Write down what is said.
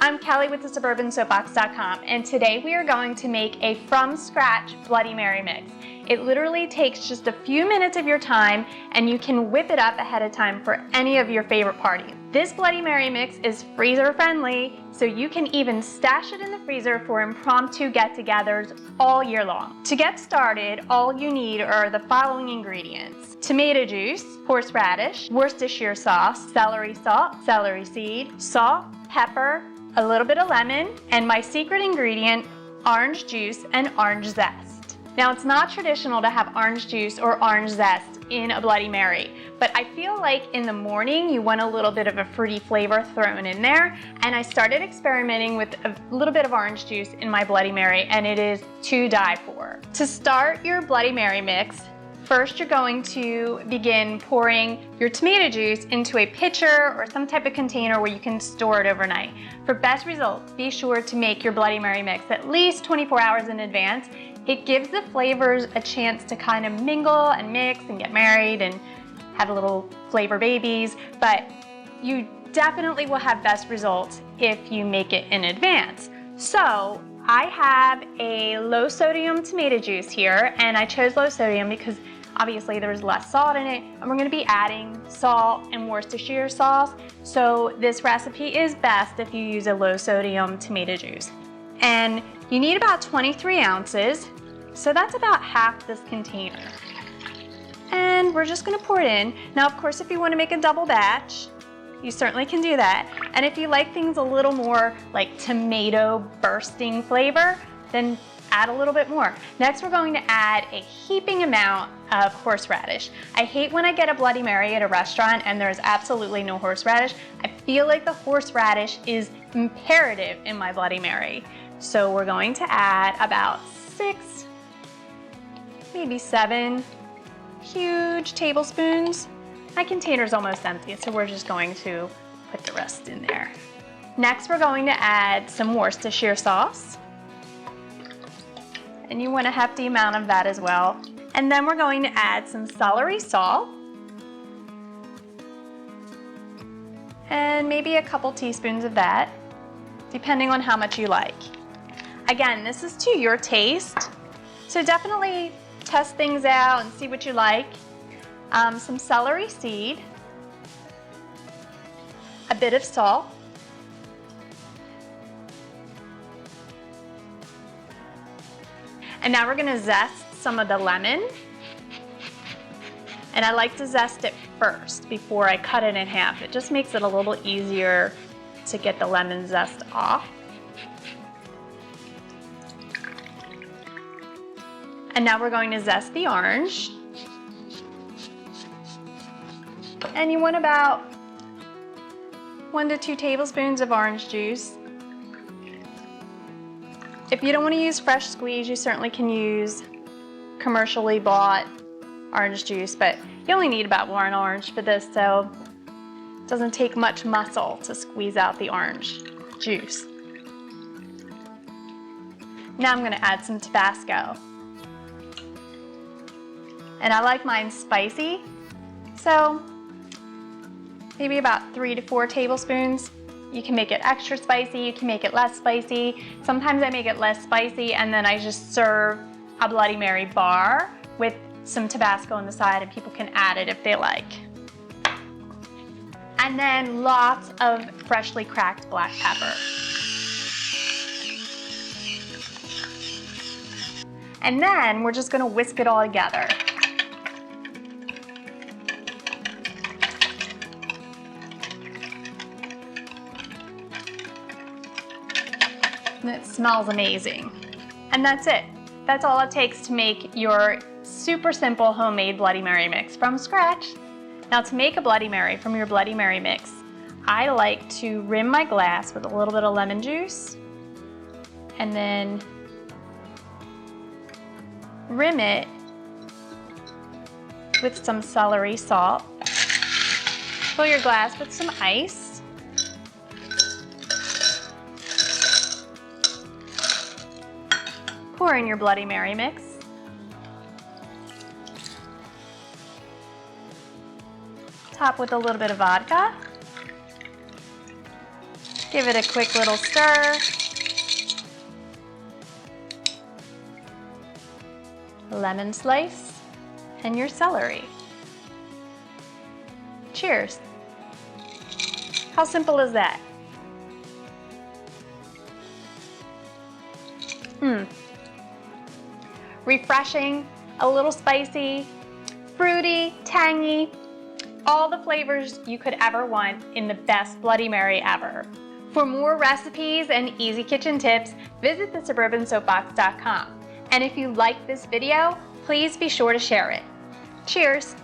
I'm Kelly with the SuburbanSoapbox.com, and today we are going to make a from-scratch Bloody Mary mix. It literally takes just a few minutes of your time, and you can whip it up ahead of time for any of your favorite parties. This Bloody Mary mix is freezer-friendly, so you can even stash it in the freezer for impromptu get-togethers all year long. To get started, all you need are the following ingredients: tomato juice, horseradish, Worcestershire sauce, celery salt, celery seed, salt, pepper, a little bit of lemon, and my secret ingredient, orange juice and orange zest. Now, it's not traditional to have orange juice or orange zest in a Bloody Mary, but I feel like in the morning you want a little bit of a fruity flavor thrown in there, and I started experimenting with a little bit of orange juice in my Bloody Mary, and it is to die for. To start your Bloody Mary mix, first you're going to begin pouring your tomato juice into a pitcher or some type of container where you can store it overnight. For best results, be sure to make your Bloody Mary mix at least 24 hours in advance. It gives the flavors a chance to kind of mingle and mix and get married and have little flavor babies, but you definitely will have best results if you make it in advance. So I have a low sodium tomato juice here, and I chose low sodium because obviously there's less salt in it, and we're gonna be adding salt and Worcestershire sauce. So this recipe is best if you use a low sodium tomato juice. And you need about 23 ounces, so that's about half this container. And we're just gonna pour it in. Now, of course, if you wanna make a double batch, you certainly can do that. And if you like things a little more like tomato bursting flavor, then add a little bit more. Next, we're going to add a heaping amount of horseradish. I hate when I get a Bloody Mary at a restaurant and there's absolutely no horseradish. I feel like the horseradish is imperative in my Bloody Mary. So we're going to add about 6, maybe 7 huge tablespoons. My container's almost empty, so we're just going to put the rest in there. Next, we're going to add some Worcestershire sauce. And you want a hefty amount of that as well. And then we're going to add some celery salt. And maybe a couple teaspoons of that, depending on how much you like. Again, this is to your taste, so definitely test things out and see what you like. Some celery seed, a bit of salt, and now we're gonna zest some of the lemon. And I like to zest it first before I cut it in half. It just makes it a little easier to get the lemon zest off. And now we're going to zest the orange. And you want about 1 to 2 tablespoons of orange juice. If you don't want to use fresh squeeze, you certainly can use commercially bought orange juice, but you only need about 1 orange for this, so it doesn't take much muscle to squeeze out the orange juice. Now I'm going to add some Tabasco. And I like mine spicy, so maybe about 3 to 4 tablespoons. You can make it extra spicy, you can make it less spicy. Sometimes I make it less spicy and then I just serve a Bloody Mary bar with some Tabasco on the side, and people can add it if they like. And then lots of freshly cracked black pepper. And then we're just gonna whisk it all together. And it smells amazing. And that's it. That's all it takes to make your super simple homemade Bloody Mary mix from scratch. Now, to make a Bloody Mary from your Bloody Mary mix, I like to rim my glass with a little bit of lemon juice and then rim it with some celery salt. Fill your glass with some ice. Pour in your Bloody Mary mix. Top with a little bit of vodka. Give it a quick little stir. Lemon slice and your celery. Cheers. How simple is that? Refreshing, a little spicy, fruity, tangy, all the flavors you could ever want in the best Bloody Mary ever. For more recipes and easy kitchen tips, visit thesuburbansoapbox.com. And if you liked this video, please be sure to share it. Cheers!